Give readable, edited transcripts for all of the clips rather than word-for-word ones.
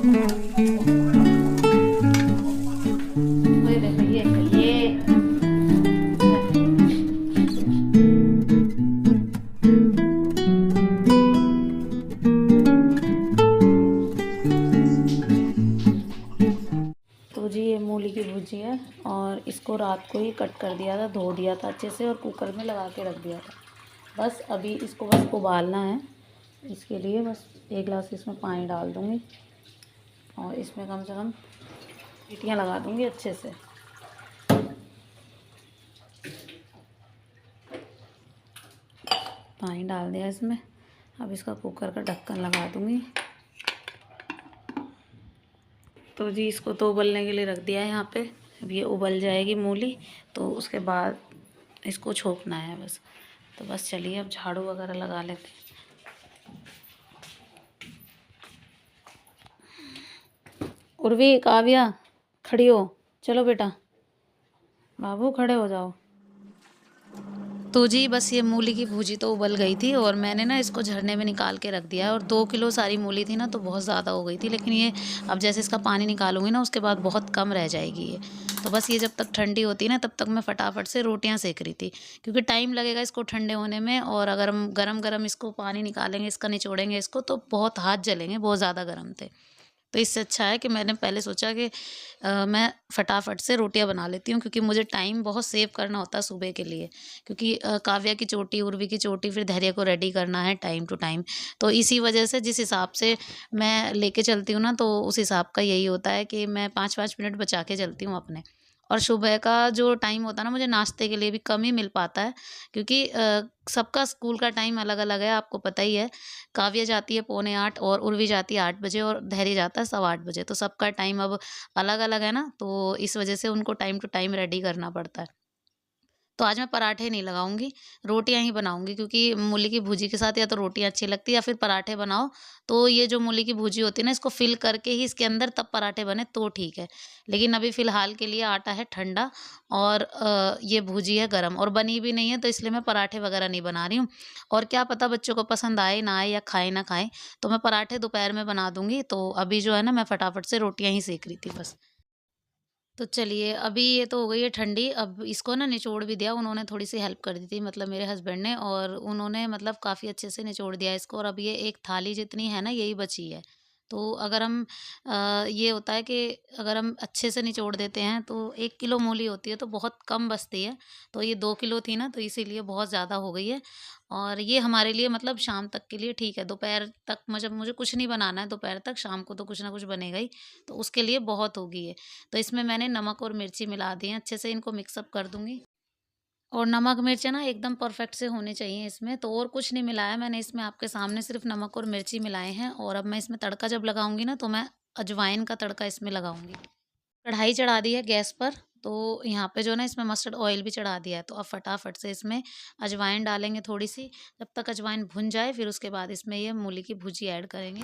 तो जी ये मूली की भुजी है और इसको रात को ही कट कर दिया था, धो दिया था अच्छे से और कुकर में लगा के रख दिया था। बस अभी इसको बस उबालना है। इसके लिए बस 1 गिलास इसमें पानी डाल दूँगी और इसमें कम से कम सीटियाँ लगा दूँगी अच्छे से। पानी डाल दिया इसमें, अब इसका कुकर का ढक्कन लगा दूँगी। तो जी इसको तो उबलने के लिए रख दिया है यहाँ पे। अब ये उबल जाएगी मूली तो उसके बाद इसको छोंकना है बस। तो बस चलिए अब झाड़ू वगैरह लगा लेते हैं। उर्वी, काव्या खड़ी हो, चलो बेटा, बाबू खड़े हो जाओ। तो जी बस ये मूली की भुजी तो उबल गई थी और मैंने ना इसको झरने में निकाल के रख दिया है। और 2 किलो सारी मूली थी ना तो बहुत ज़्यादा हो गई थी, लेकिन ये अब जैसे इसका पानी निकालूंगी ना उसके बाद बहुत कम रह जाएगी ये। तो बस ये जब तक ठंडी होती ना तब तक मैं फटाफट से रोटियां सेक रही थी, क्योंकि टाइम लगेगा इसको ठंडे होने में। और अगर हम गरम गरम इसको पानी निकालेंगे, इसका निचोड़ेंगे इसको, तो बहुत हाथ जलेंगे, बहुत ज़्यादा गर्म थे। तो इससे अच्छा है कि मैंने पहले सोचा कि मैं फटाफट से रोटियां बना लेती हूँ, क्योंकि मुझे टाइम बहुत सेव करना होता है सुबह के लिए। क्योंकि काव्या की चोटी, उर्वी की चोटी, फिर धैर्य को रेडी करना है टाइम टू टाइम। तो इसी वजह से जिस हिसाब से मैं लेके चलती हूँ ना, तो उस हिसाब का यही होता है कि मैं 5-5 मिनट बचा के चलती हूँ अपने। और सुबह का जो टाइम होता है ना, मुझे नाश्ते के लिए भी कम ही मिल पाता है, क्योंकि सबका स्कूल का टाइम अलग अलग है, आपको पता ही है। काव्या जाती है 7:45 और उर्वी जाती है 8 बजे और धैर्य जाता है 8:15 बजे। तो सबका टाइम अब अलग अलग है ना, तो इस वजह से उनको टाइम टू टाइम रेडी करना पड़ता है। तो आज मैं पराठे नहीं लगाऊंगी, रोटियां ही बनाऊंगी, क्योंकि मूली की भुजी के साथ या तो रोटियां अच्छी लगती है या फिर पराठे बनाओ। तो ये जो मूली की भुजी होती है ना, इसको फिल करके ही इसके अंदर तब पराठे बने तो ठीक है। लेकिन अभी फ़िलहाल के लिए आटा है ठंडा और ये भुजी है गरम और बनी भी नहीं है, तो इसलिए मैं पराठे वगैरह नहीं बना रही हूँ। और क्या पता बच्चों को पसंद आए ना आए या खाए ना खाएँ, तो मैं पराठे दोपहर में बना दूँगी। तो अभी जो है ना, मैं फटाफट से रोटियाँ ही सेक रही थी बस। तो चलिए, अभी ये तो हो गई है ठंडी, अब इसको ना निचोड़ भी दिया। उन्होंने थोड़ी-सी हेल्प कर दी थी, मतलब मेरे हस्बैंड ने, और उन्होंने मतलब काफ़ी अच्छे से निचोड़ दिया इसको। और अब ये एक थाली जितनी है ना, यही बची है। तो अगर हम ये होता है कि अगर हम अच्छे से निचोड़ देते हैं तो 1 किलो मूली होती है तो बहुत कम बचती है। तो ये 2 किलो थी ना, तो इसीलिए बहुत ज़्यादा हो गई है। और ये हमारे लिए मतलब शाम तक के लिए ठीक है। दोपहर तक मुझे मुझे कुछ नहीं बनाना है दोपहर तक, शाम को तो कुछ ना कुछ बनेगा ही, तो उसके लिए बहुत होगी ये। तो इसमें मैंने नमक और मिर्ची मिला दी हैं, अच्छे से इनको मिक्सअप कर दूँगी। और नमक मिर्च है ना एकदम परफेक्ट से होने चाहिए इसमें, तो और कुछ नहीं मिलाया मैंने इसमें, आपके सामने सिर्फ़ नमक और मिर्ची मिलाए हैं। और अब मैं इसमें तड़का जब लगाऊँगी ना, तो मैं अजवाइन का तड़का इसमें लगाऊँगी। कढ़ाई चढ़ा दी है गैस पर, तो यहाँ पे जो है ना, इसमें मस्टर्ड ऑयल भी चढ़ा दिया है। तो अब फटाफट से इसमें अजवाइन डालेंगे थोड़ी-सी, जब तक अजवाइन भुन जाए फिर उसके बाद इसमें ये मूली की भुजी ऐड करेंगे।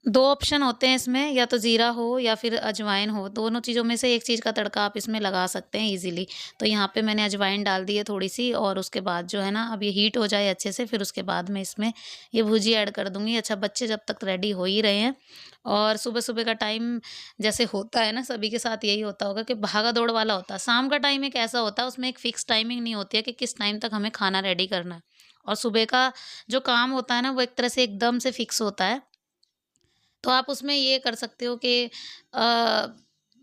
2 ऑप्शन होते हैं इसमें, या तो जीरा हो या फिर अजवाइन हो, दोनों चीज़ों में से एक चीज़ का तड़का आप इसमें लगा सकते हैं ईज़िली। तो यहाँ पे मैंने अजवाइन डाल दी है थोड़ी-सी, और उसके बाद जो है ना, अब ये हीट हो जाए अच्छे से, फिर उसके बाद मैं इसमें ये भुजी ऐड कर दूँगी। अच्छा, बच्चे जब तक रेडी हो ही रहे हैं, और सुबह-सुबह का टाइम जैसे होता है ना, सभी के साथ यही होता होगा कि भागा-दौड़ वाला होता है। शाम का टाइम एक ऐसा होता है, उसमें एक फ़िक्स टाइमिंग नहीं होती है कि किस टाइम तक हमें खाना रेडी करना है। और सुबह का जो काम होता है ना, वो एक तरह से एकदम से फ़िक्स होता है। तो आप उसमें ये कर सकते हो कि अ,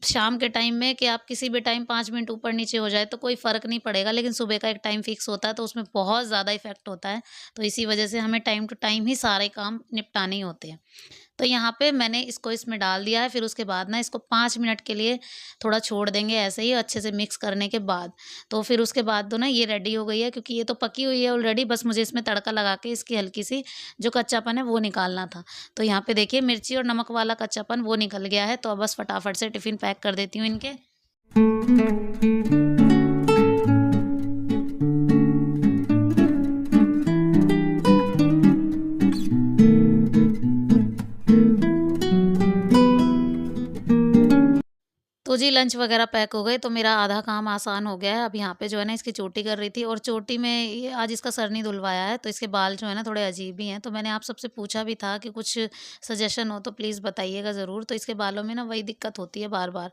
शाम के टाइम में कि आप किसी भी टाइम 5 मिनट ऊपर-नीचे हो जाए तो कोई फ़र्क नहीं पड़ेगा, लेकिन सुबह का एक टाइम फ़िक्स होता है तो उसमें बहुत ज़्यादा इफ़ेक्ट होता है। तो इसी वज़ह से हमें टाइम टू टाइम ही सारे काम निपटाने ही होते हैं। तो यहाँ पे मैंने इसको इसमें डाल दिया है, फिर उसके बाद ना इसको 5 मिनट के लिए थोड़ा छोड़ देंगे ऐसे ही अच्छे से मिक्स करने के बाद। तो फिर उसके बाद तो ना ये रेडी हो गई है, क्योंकि ये तो पकी हुई है ऑलरेडी, बस मुझे इसमें तड़का लगा के इसकी हल्की-सी जो कच्चापन है वो निकालना था। तो यहाँ पे देखिए, मिर्ची और नमक वाला कच्चापन वो निकल गया है, तो अब बस फटाफट से टिफ़िन पैक कर देती हूँ इनके। तो जी लंच वगैरह पैक हो गए, तो मेरा आधा काम आसान हो गया है। अब यहाँ पे जो है ना इसकी चोटी कर रही थी, और चोटी में ये आज इसका सर नहीं धुलवाया है, तो इसके बाल जो है ना थोड़े अजीब ही हैं। तो मैंने आप सबसे पूछा भी था कि कुछ सजेशन हो तो प्लीज़ बताइएगा ज़रूर। तो इसके बालों में ना वही दिक्कत होती है बार-बार।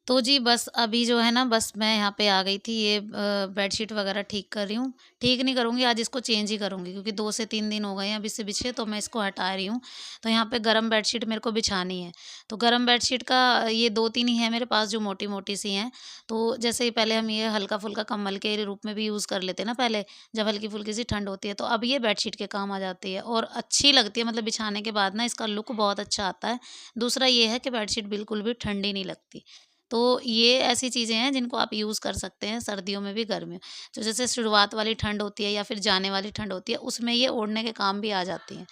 तो जी बस अभी जो है ना, बस मैं यहाँ पे आ गई थी, ये बेडशीट वगैरह ठीक कर रही हूँ। ठीक नहीं करूँगी, आज इसको चेंज ही करूँगी, क्योंकि 2 से 3 दिन हो गए हैं अब इससे बिछे, तो मैं इसको हटा रही हूँ। तो यहाँ पे गरम बेडशीट मेरे को बिछानी है। तो गरम बेडशीट का ये 2-3 ही है मेरे पास जो मोटी-मोटी सी हैं। तो जैसे ही पहले हम ये हल्का-फुल्का कंबल के रूप में भी यूज़ कर लेते हैं ना पहले, जब हल्की-फुल्की सी ठंड होती है, तो अब ये बेडशीट के काम आ जाती है और अच्छी लगती है, मतलब बिछाने के बाद ना इसका लुक बहुत अच्छा आता है। दूसरा ये है कि बेडशीट बिल्कुल भी ठंडी नहीं लगती। तो ये ऐसी चीज़ें हैं जिनको आप यूज़ कर सकते हैं सर्दियों में भी, गर्मियों। तो जैसे शुरुआत वाली ठंड होती है या फिर जाने वाली ठंड होती है, उसमें ये ओढ़ने के काम भी आ जाती हैं।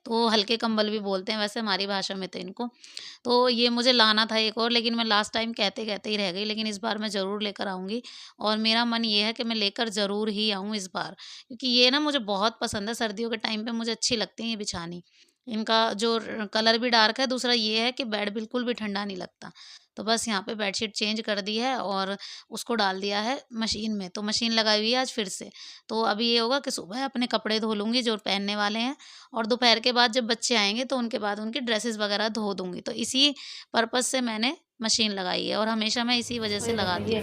तो हल्के कंबल भी बोलते हैं वैसे हमारी भाषा में तो इनको। तो ये मुझे लाना था एक और, लेकिन मैं लास्ट टाइम कहते-कहते ही रह गई, लेकिन इस बार मैं ज़रूर लेकर आऊँगी, और मेरा मन ये है कि मैं लेकर ज़रूर ही आऊँ इस बार। क्योंकि ये ना मुझे बहुत पसंद है, सर्दियों के टाइम पे मुझे अच्छी लगती हैं ये बिछानी। इनका जो कलर भी डार्क है, दूसरा ये है कि बेड बिल्कुल भी ठंडा नहीं लगता। तो बस यहाँ पे बेडशीट चेंज कर दी है और उसको डाल दिया है मशीन में, तो मशीन लगाई हुई है आज फिर से। तो अभी ये होगा कि सुबह अपने कपड़े धो लूँगी जो पहनने वाले हैं, और दोपहर के बाद जब बच्चे आएँगे तो उनके बाद उनकी ड्रेसेस वगैरह धो दूँगी। तो इसी पर्पज़ से मैंने मशीन लगाई है, और हमेशा मैं इसी वजह से लगाती हूँ।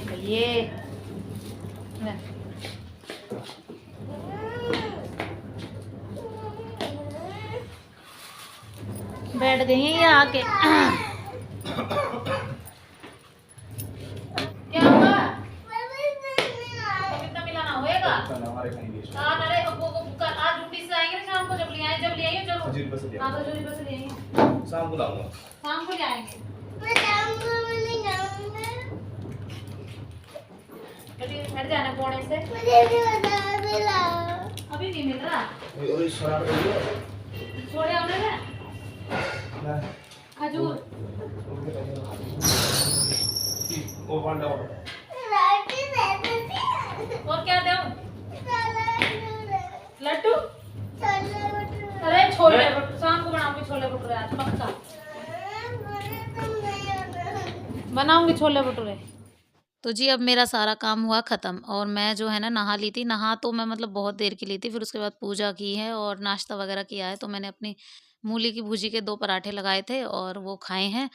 बैठ गई हैं ये आके। क्या हुआ? कितना मिलाना होएगा? अरे वो आज ड्यूटी से आएंगे ना शाम को, जब ले आइए चलो। हाँ तो जरूरी बस ले आएंगे। शाम को लाऊंगा। शाम को ले आएंगे। मैं शाम को नहीं जाऊंगा। चलिए हट जाना पौड़े से। मुझे भी मिला। अभी नहीं मिल रहा। और इस शराब छोड़े हमने ना। खजूर। और क्या दूं? लड्डू? अरे छोले भटूरे शाम को बनाऊंगी, छोले भटूरे आज पक्का बनाऊंगी छोले भटूरे। तो जी अब मेरा सारा काम हुआ ख़त्म, और मैं जो है ना नहा ली थी। नहा तो मैं मतलब बहुत देर की ली थी, फिर उसके बाद पूजा की है और नाश्ता वगैरह किया है। तो मैंने अपनी मूली की भुजी के 2 पराठे लगाए थे और वो खाए हैं।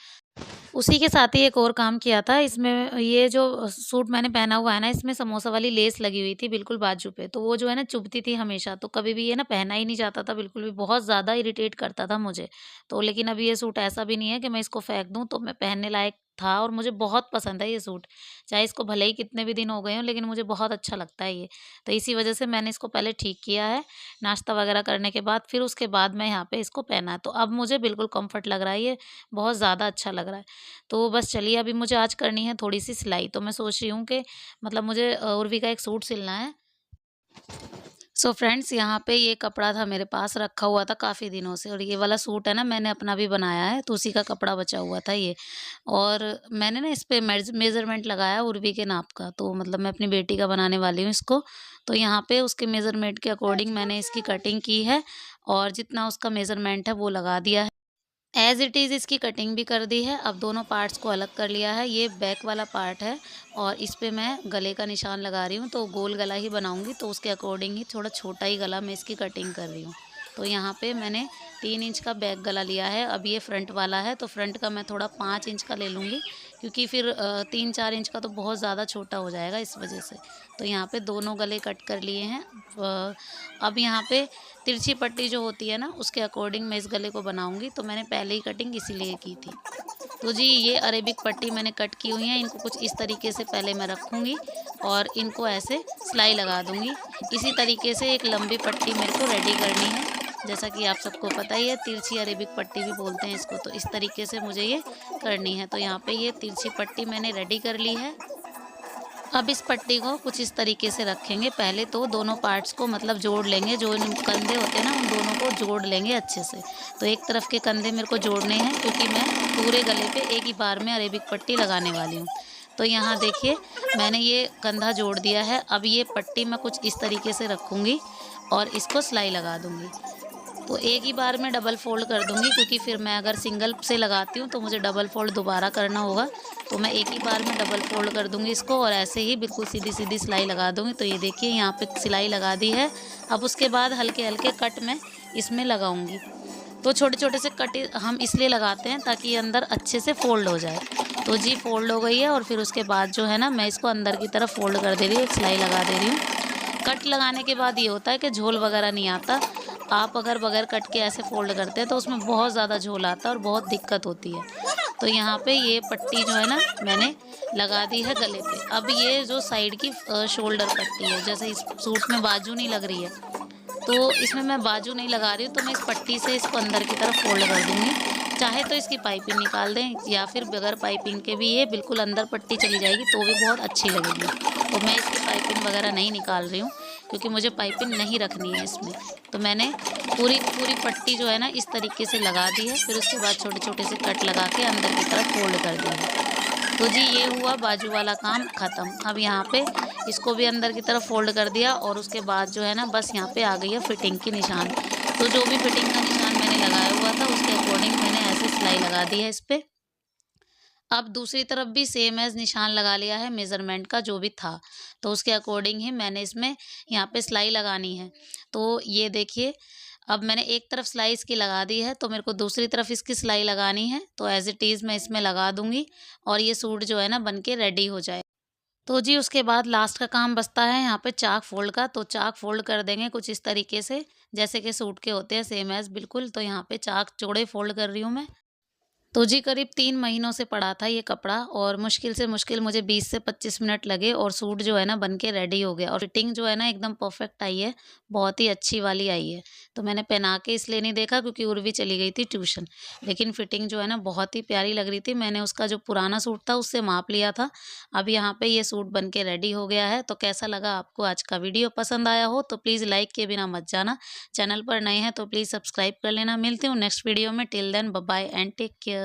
उसी के साथ ही एक और काम किया था, इसमें ये जो सूट मैंने पहना हुआ है ना, इसमें समोसा वाली लेस लगी हुई थी बिल्कुल बाजू पे, तो वो जो है ना चुभती थी हमेशा, तो कभी भी ये ना पहना ही नहीं जाता था बिल्कुल भी, बहुत ज़्यादा इरिटेट करता था मुझे। तो लेकिन अभी ये सूट ऐसा भी नहीं है कि मैं इसको फेंक दूँ, तो मैं पहनने लायक था और मुझे बहुत पसंद है ये सूट। चाहे इसको भले ही कितने भी दिन हो गए हों, लेकिन मुझे बहुत अच्छा लगता है ये। तो इसी वजह से मैंने इसको पहले ठीक किया है, नाश्ता वगैरह करने के बाद, फिर उसके बाद मैं यहाँ पे इसको पहना है। तो अब मुझे बिल्कुल कम्फर्ट लग रहा है ये, बहुत ज़्यादा अच्छा लग रहा है। तो बस चलिए अभी मुझे आज करनी है थोड़ी-सी सिलाई, तो मैं सोच रही हूँ कि मतलब मुझे उर्वी का एक सूट सिलना है। सो फ्रेंड्स यहाँ पे ये कपड़ा था मेरे पास रखा हुआ था काफ़ी दिनों से, और ये वाला सूट है ना मैंने अपना भी बनाया है, तो उसी का कपड़ा बचा हुआ था ये। और मैंने ना इस पे मेज़रमेंट लगाया उर्वी के नाप का, तो मतलब मैं अपनी बेटी का बनाने वाली हूँ इसको। तो यहाँ पे उसके मेज़रमेंट के अकॉर्डिंग मैंने इसकी कटिंग की है, और जितना उसका मेज़रमेंट है वो लगा दिया है। एज़ इट इज़ इसकी कटिंग भी कर दी है। अब दोनों पार्ट्स को अलग कर लिया है। ये बैक वाला पार्ट है और इस पे मैं गले का निशान लगा रही हूँ, तो गोल गला ही बनाऊँगी, तो उसके अकॉर्डिंग ही थोड़ा छोटा ही गला मैं इसकी कटिंग कर रही हूँ। तो यहाँ पे मैंने 3 इंच का बैक गला लिया है। अब ये फ्रंट वाला है, तो फ्रंट का मैं थोड़ा 5 इंच का ले लूँगी, क्योंकि फिर 3-4 इंच का तो बहुत ज़्यादा छोटा हो जाएगा इस वजह से। तो यहाँ पे दोनों गले कट कर लिए हैं। अब यहाँ पे तिरछी पट्टी जो होती है ना, उसके अकॉर्डिंग मैं इस गले को बनाऊँगी, तो मैंने पहले ही कटिंग इसीलिए की थी। तो जी ये अरेबिक पट्टी मैंने कट की हुई है, इनको कुछ इस तरीके से पहले मैं रखूँगी और इनको ऐसे सिलाई लगा दूँगी। इसी तरीके से एक लंबी पट्टी मेरे को रेडी करनी है, जैसा कि आप सबको पता ही है, तिरछी अरेबिक पट्टी भी बोलते हैं इसको, तो इस तरीके से मुझे ये करनी है। तो यहाँ पे ये तिरछी पट्टी मैंने रेडी कर ली है। अब इस पट्टी को कुछ इस तरीके से रखेंगे। पहले तो दोनों पार्ट्स को मतलब जोड़ लेंगे, जो इन कंधे होते हैं ना उन दोनों को जोड़ लेंगे अच्छे से। तो एक तरफ के कंधे मेरे को जोड़ने हैं, क्योंकि मैं पूरे गले पे एक ही बार में अरेबिक पट्टी लगाने वाली हूँ। तो यहाँ देखिए मैंने ये कंधा जोड़ दिया है। अब ये पट्टी मैं कुछ इस तरीके से रखूँगी और इसको सिलाई लगा दूँगी। तो एक ही बार में डबल फ़ोल्ड कर दूँगी, क्योंकि फिर मैं अगर सिंगल से लगाती हूँ तो मुझे डबल फ़ोल्ड दोबारा करना होगा। तो मैं एक ही बार में डबल फ़ोल्ड कर दूँगी इसको, और ऐसे ही बिल्कुल सीधी-सीधी सिलाई लगा दूँगी। तो ये देखिए यहाँ पे सिलाई लगा दी है। अब उसके बाद हल्के-हल्के कट मैं इसमें लगाऊँगी। तो छोटे-छोटे से कट हम इसलिए लगाते हैं ताकि ये अंदर अच्छे से फ़ोल्ड हो जाए। तो जी फ़ोल्ड हो गई है, और फिर उसके बाद जो है ना, मैं इसको अंदर की तरफ फ़ोल्ड कर दे रही हूँ, एक सिलाई लगा दे रही हूँ। कट लगाने के बाद ये होता है कि झोल वगैरह नहीं आता। आप अगर बगैर कट के ऐसे फ़ोल्ड करते हैं तो उसमें बहुत ज़्यादा झोल आता है और बहुत दिक्कत होती है। तो यहाँ पे ये पट्टी जो है ना, मैंने लगा दी है गले पे। अब ये जो साइड की शोल्डर पट्टी है, जैसे इस सूट में बाजू नहीं लग रही है, तो इसमें मैं बाजू नहीं लगा रही हूँ, तो मैं इस पट्टी से इसको अंदर की तरफ फ़ोल्ड कर दूँगी। चाहे तो इसकी पाइपिंग निकाल दें, या फिर बगैर पाइपिंग के भी ये बिल्कुल अंदर पट्टी चली जाएगी तो भी बहुत अच्छी लगेगी। तो मैं इसकी पाइपिंग वगैरह नहीं निकाल रही हूँ, क्योंकि मुझे पाइपिंग नहीं रखनी है इसमें। तो मैंने पूरी की पूरी पट्टी जो है ना, इस तरीके से लगा दी है। फिर उसके बाद छोटे-छोटे से कट लगा के अंदर की तरफ फ़ोल्ड कर दिया है। तो जी ये हुआ बाजू वाला काम ख़त्म। अब यहाँ पे इसको भी अंदर की तरफ फ़ोल्ड कर दिया, और उसके बाद जो है ना, बस यहाँ पे आ गई है फिटिंग की निशान। तो जो भी फिटिंग का निशान मैंने लगाया हुआ था उसके अकॉर्डिंग मैंने ऐसे सिलाई लगा दी है इस पे। अब दूसरी तरफ भी सेम एज़ निशान लगा लिया है मेज़रमेंट का जो भी था। तो उसके अकॉर्डिंग ही मैंने इसमें यहाँ पे सिलाई लगानी है। तो ये देखिए, अब मैंने एक तरफ सिलाई इसकी लगा दी है, तो मेरे को दूसरी तरफ इसकी सिलाई लगानी है। तो एज़ इट इज़ मैं इसमें लगा दूँगी, और ये सूट जो है ना बन के रेडी हो जाए। तो जी उसके बाद लास्ट का काम बचता है यहाँ पे चाक फ़ोल्ड का। तो चाक फ़ोल्ड कर देंगे कुछ इस तरीके से, जैसे कि सूट के होते हैं सेम एज़ बिल्कुल। तो यहाँ पे चाक चौड़े फ़ोल्ड कर रही हूँ मैं। तो जी करीब 3 महीनों से पड़ा था ये कपड़ा, और मुश्किल से मुश्किल मुझे 20 से 25 मिनट लगे, और सूट जो है ना बन के रेडी हो गया, और फिटिंग जो है ना एकदम परफेक्ट आई है, बहुत ही अच्छी वाली आई है। तो मैंने पहना के इसलिए नहीं देखा क्योंकि उर्वी चली गई थी ट्यूशन, लेकिन फिटिंग जो है ना बहुत ही प्यारी लग रही थी। मैंने उसका जो पुराना सूट था उससे माप लिया था। अब यहाँ पे ये सूट बन के रेडी हो गया है। तो कैसा लगा आपको आज का वीडियो? पसंद आया हो तो प्लीज़ लाइक किए बिना मत जाना। चैनल पर नए हैं तो प्लीज़ सब्सक्राइब कर लेना। मिलती हूँ नेक्स्ट वीडियो में। Till then bye bye and take care.